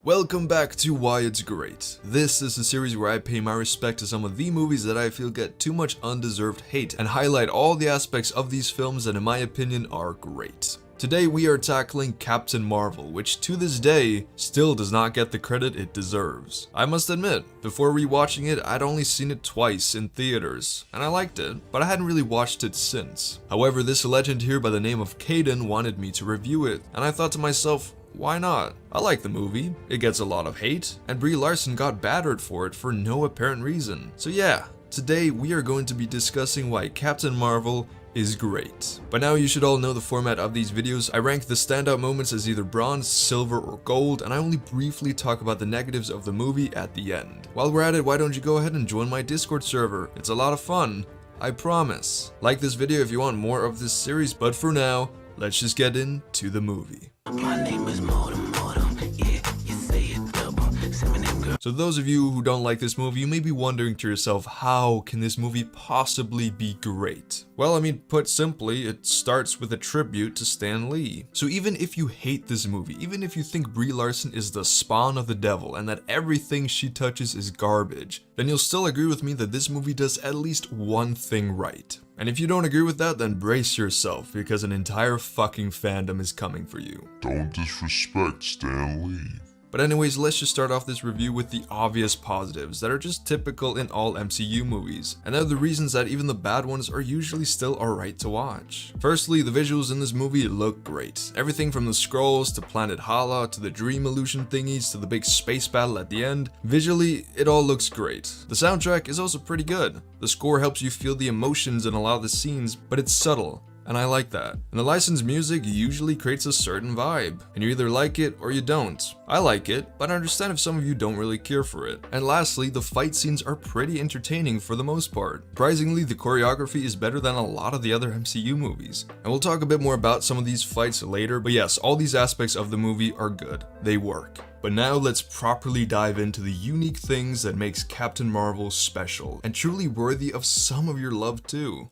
Welcome back to Why It's Great. This is a series where I pay my respect to some of the movies that I feel get too much undeserved hate and highlight all the aspects of these films that in my opinion are great. Today we are tackling Captain Marvel, which to this day still does not get the credit it deserves. I must admit, before rewatching it, I'd only seen it twice in theaters, and I liked it, but I hadn't really watched it since. However, this legend here by the name of Caden wanted me to review it, and I thought to myself, why not? I like the movie, it gets a lot of hate, and Brie Larson got battered for it for no apparent reason. So yeah, today we are going to be discussing why Captain Marvel is great. By now you should all know the format of these videos. I rank the standout moments as either bronze, silver, or gold, and I only briefly talk about the negatives of the movie at the end. While we're at it, why don't you go ahead and join my Discord server? It's a lot of fun, I promise. Like this video if you want more of this series, but for now, let's just get into the movie. My name is Mortem, yeah, you say it double. So those of you who don't like this movie, you may be wondering to yourself, how can this movie possibly be great? Well, I mean, put simply, it starts with a tribute to Stan Lee. So even if you hate this movie, even if you think Brie Larson is the spawn of the devil and that everything she touches is garbage, then you'll still agree with me that this movie does at least one thing right. And if you don't agree with that, then brace yourself, because an entire fucking fandom is coming for you. Don't disrespect Stan Lee. But anyways, let's just start off this review with the obvious positives that are just typical in all MCU movies, and they're the reasons that even the bad ones are usually still alright to watch. Firstly, the visuals in this movie look great. Everything from the scrolls to Planet Hala to the dream illusion thingies to the big space battle at the end, visually it all looks great. The soundtrack is also pretty good. The score helps you feel the emotions in a lot of the scenes, but it's subtle, and I like that. And the licensed music usually creates a certain vibe, and you either like it or you don't. I like it, but I understand if some of you don't really care for it. And lastly, the fight scenes are pretty entertaining for the most part. Surprisingly, the choreography is better than a lot of the other MCU movies. And we'll talk a bit more about some of these fights later, but yes, all these aspects of the movie are good. They work. But now let's properly dive into the unique things that makes Captain Marvel special, and truly worthy of some of your love too.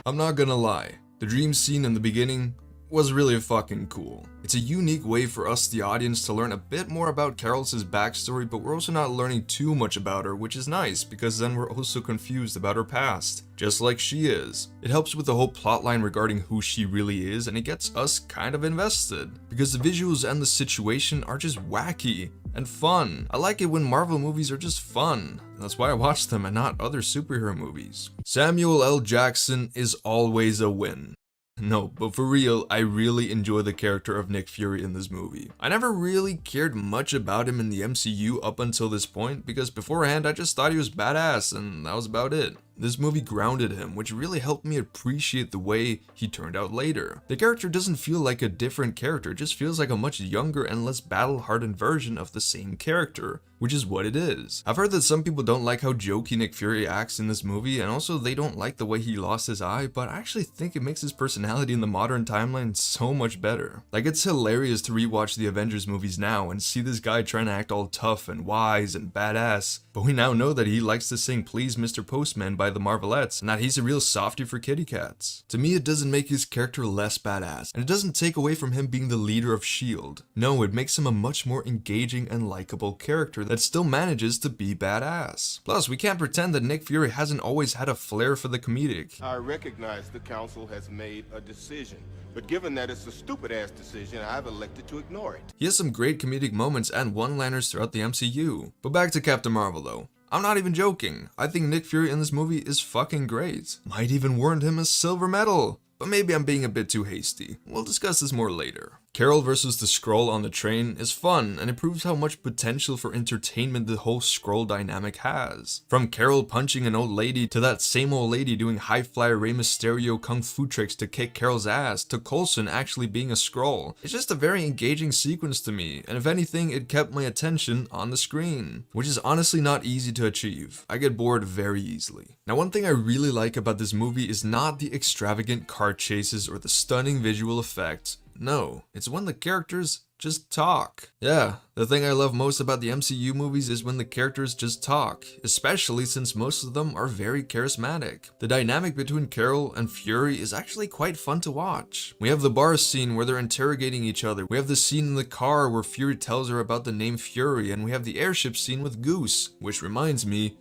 I'm not gonna lie, the dream scene in the beginning was really fucking cool. It's a unique way for us, the audience, to learn a bit more about Carol's backstory, but we're also not learning too much about her, which is nice, because then we're also confused about her past, just like she is. It helps with the whole plotline regarding who she really is, and it gets us kind of invested, because the visuals and the situation are just wacky and fun. I like it when Marvel movies are just fun. That's why I watch them and not other superhero movies. Samuel L. Jackson is always a win. No, but for real, I really enjoy the character of Nick Fury in this movie. I never really cared much about him in the MCU up until this point, because beforehand I just thought he was badass and that was about it. This movie grounded him, which really helped me appreciate the way he turned out later. The character doesn't feel like a different character, it just feels like a much younger and less battle-hardened version of the same character, which is what it is. I've heard that some people don't like how jokey Nick Fury acts in this movie, and also they don't like the way he lost his eye, but I actually think it makes his personality in the modern timeline so much better. Like, it's hilarious to rewatch the Avengers movies now and see this guy trying to act all tough and wise and badass, but we now know that he likes to sing "Please Mr. Postman" by the Marvelettes, and that he's a real softie for kitty cats. To me, it doesn't make his character less badass, and it doesn't take away from him being the leader of S.H.I.E.L.D. No, it makes him a much more engaging and likable character that still manages to be badass. Plus, we can't pretend that Nick Fury hasn't always had a flair for the comedic. I recognize the council has made a decision, but given that it's a stupid-ass decision, I've elected to ignore it. He has some great comedic moments and one-liners throughout the MCU. But back to Captain Marvel though. I'm not even joking. I think Nick Fury in this movie is fucking great. Might even warrant him a silver medal. But maybe I'm being a bit too hasty. We'll discuss this more later. Carol versus the Skrull on the train is fun, and it proves how much potential for entertainment the whole Skrull dynamic has. From Carol punching an old lady, to that same old lady doing high flyer Rey Mysterio kung fu tricks to kick Carol's ass, to Coulson actually being a Skrull. It's just a very engaging sequence to me, and if anything, it kept my attention on the screen, which is honestly not easy to achieve. I get bored very easily. Now, one thing I really like about this movie is not the extravagant car chases or the stunning visual effects, No, it's when the characters just talk. Yeah, the thing I love most about the MCU movies is when the characters just talk, especially since most of them are very charismatic. The dynamic between Carol and Fury is actually quite fun to watch. We have the bar scene where they're interrogating each other, we have the scene in the car where Fury tells her about the name Fury, and we have the airship scene with Goose, which reminds me,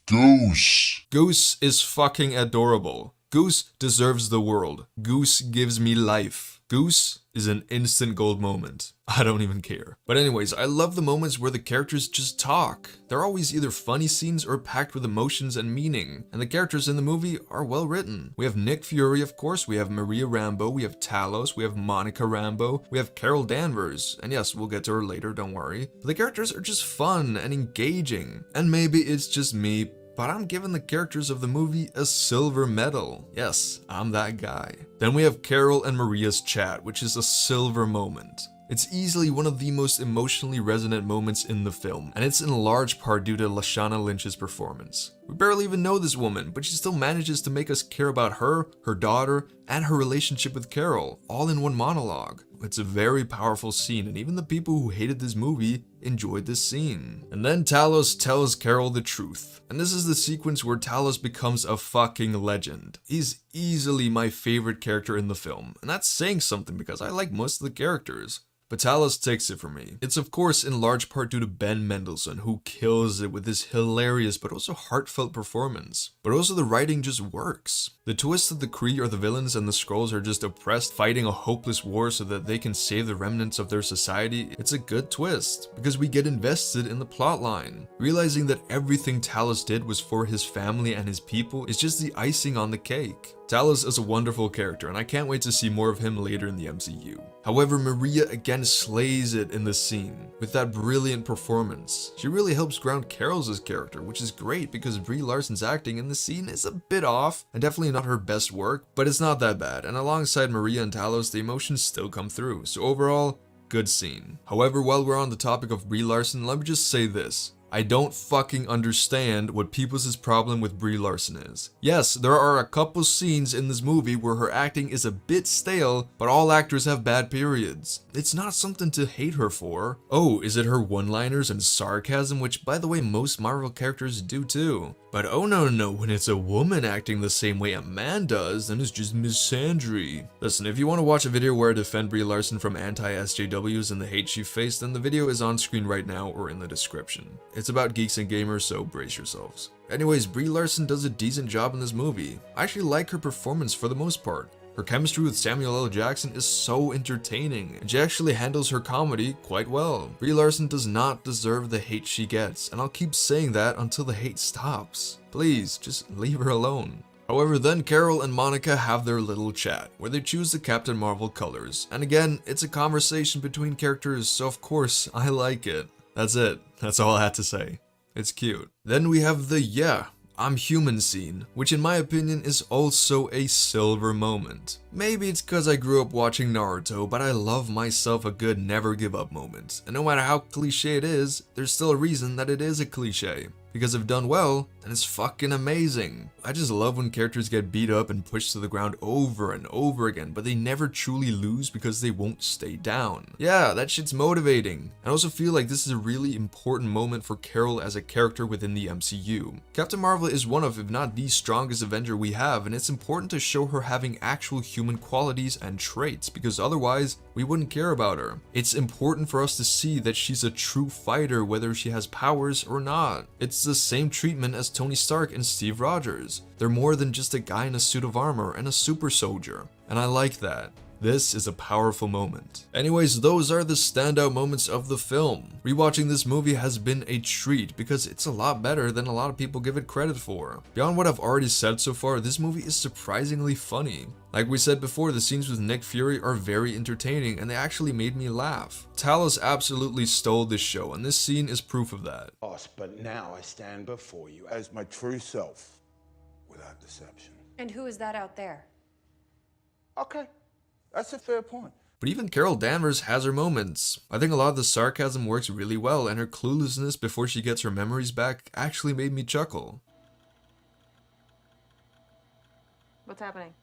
Goose. Goose is fucking adorable. Goose deserves the world. Goose gives me life. Goose is an instant gold moment. I don't even care. But anyways, I love the moments where the characters just talk. They're always either funny scenes or packed with emotions and meaning. And the characters in the movie are well written. We have Nick Fury, of course, we have Maria Rambeau, we have Talos, we have Monica Rambeau, we have Carol Danvers. And yes, we'll get to her later, don't worry. But the characters are just fun and engaging. And maybe it's just me, but I'm giving the characters of the movie a silver medal. Yes, I'm that guy. Then we have Carol and Maria's chat, which is a silver moment. It's easily one of the most emotionally resonant moments in the film, and it's in large part due to Lashana Lynch's performance. We barely even know this woman, but she still manages to make us care about her, her daughter, and her relationship with Carol, all in one monologue. It's a very powerful scene, and even the people who hated this movie enjoyed this scene. And then Talos tells Carol the truth. And this is the sequence where Talos becomes a fucking legend. He's easily my favorite character in the film, and that's saying something because I like most of the characters. But Talos takes it from me. It's of course in large part due to Ben Mendelsohn, who kills it with his hilarious but also heartfelt performance. But also the writing just works. The twist that the Kree are the villains and the Skrulls are just oppressed, fighting a hopeless war so that they can save the remnants of their society, it's a good twist, because we get invested in the plotline. Realizing that everything Talos did was for his family and his people is just the icing on the cake. Talos is a wonderful character, and I can't wait to see more of him later in the MCU. However, Maria again slays it in this scene, with that brilliant performance. She really helps ground Carol's character, which is great because Brie Larson's acting in the scene is a bit off, and definitely not her best work, but it's not that bad, and alongside Maria and Talos, the emotions still come through, so overall, good scene. However, while we're on the topic of Brie Larson, let me just say this. I don't fucking understand what people's problem with Brie Larson is. Yes, there are a couple scenes in this movie where her acting is a bit stale, but all actors have bad periods. It's not something to hate her for. Oh, is it her one-liners and sarcasm, which by the way most Marvel characters do too. But oh no, when it's a woman acting the same way a man does, then it's just misandry. Listen, if you want to watch a video where I defend Brie Larson from anti-SJWs and the hate she faced, then the video is on screen right now or in the description. It's about geeks and gamers, so brace yourselves. Anyways, Brie Larson does a decent job in this movie. I actually like her performance for the most part. Her chemistry with Samuel L. Jackson is so entertaining, and she actually handles her comedy quite well. Brie Larson does not deserve the hate she gets, and I'll keep saying that until the hate stops. Please, just leave her alone. However, then Carol and Monica have their little chat, where they choose the Captain Marvel colors. And again, it's a conversation between characters, so of course, I like it. That's it. That's all I had to say. It's cute. Then we have the "yeah, I'm human" scene, which in my opinion is also a silver moment. Maybe it's cause I grew up watching Naruto, but I love myself a good never give up moment. And no matter how cliche it is, there's still a reason that it is a cliche. Because if done well, then it's fucking amazing. I just love when characters get beat up and pushed to the ground over and over again, but they never truly lose because they won't stay down. Yeah, that shit's motivating. I also feel like this is a really important moment for Carol as a character within the MCU. Captain Marvel is one of, if not the strongest Avenger we have, and it's important to show her having actual human qualities and traits, because otherwise, we wouldn't care about her. It's important for us to see that she's a true fighter whether she has powers or not. It's the same treatment as Tony Stark and Steve Rogers. They're more than just a guy in a suit of armor and a super soldier, and I like that. This is a powerful moment. Anyways, those are the standout moments of the film. Rewatching this movie has been a treat because it's a lot better than a lot of people give it credit for. Beyond what I've already said so far, this movie is surprisingly funny. Like we said before, the scenes with Nick Fury are very entertaining and they actually made me laugh. Talos absolutely stole this show, and this scene is proof of that. But now I stand before you As my true self, without deception. And who is that out there? Okay, that's a fair point. But even Carol Danvers has her moments. I think a lot of the sarcasm works really well, and her cluelessness before she gets her memories back actually made me chuckle. What's happening?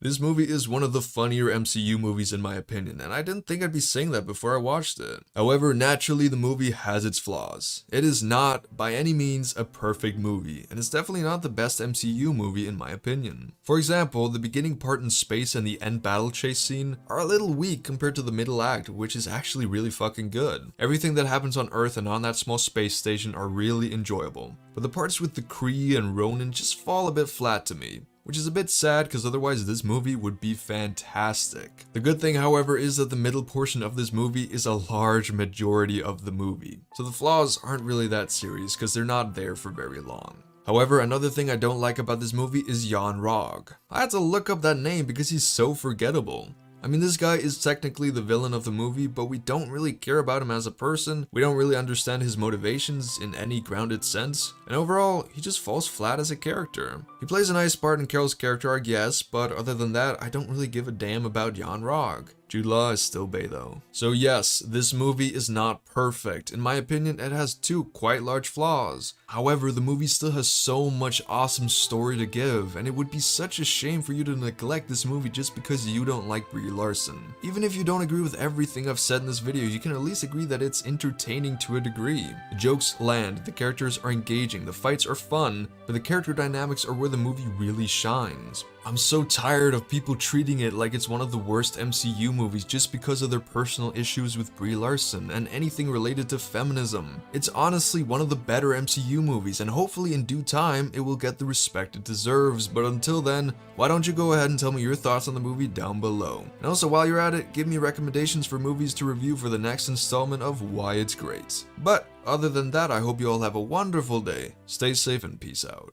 This movie is one of the funnier MCU movies in my opinion, and I didn't think I'd be saying that before I watched it. However, naturally the movie has its flaws. It is not, by any means, a perfect movie, and it's definitely not the best MCU movie in my opinion. For example, the beginning part in space and the end battle chase scene are a little weak compared to the middle act, which is actually really fucking good. Everything that happens on Earth and on that small space station are really enjoyable, but the parts with the Kree and Ronan just fall a bit flat to me, which is a bit sad because otherwise this movie would be fantastic. The good thing, however, is that the middle portion of this movie is a large majority of the movie, so the flaws aren't really that serious because they're not there for very long. However, another thing I don't like about this movie is Jan Rog. I had to look up that name because he's so forgettable. I mean, this guy is technically the villain of the movie, but we don't really care about him as a person, we don't really understand his motivations in any grounded sense, and overall, he just falls flat as a character. He plays a nice part in Carol's character arc, yes, but other than that, I don't really give a damn about Jan Rog. Jude Law is still Bay though. So yes, this movie is not perfect. In my opinion, it has two quite large flaws. However, the movie still has so much awesome story to give, and it would be such a shame for you to neglect this movie just because you don't like Brie Larson. Even if you don't agree with everything I've said in this video, you can at least agree that it's entertaining to a degree. The jokes land, the characters are engaging, the fights are fun, but the character dynamics are where the movie really shines. I'm so tired of people treating it like it's one of the worst MCU movies just because of their personal issues with Brie Larson and anything related to feminism. It's honestly one of the better MCU movies, and hopefully in due time it will get the respect it deserves, but until then, why don't you go ahead and tell me your thoughts on the movie down below. And also while you're at it, give me recommendations for movies to review for the next installment of Why It's Great. But other than that, I hope you all have a wonderful day, stay safe and peace out.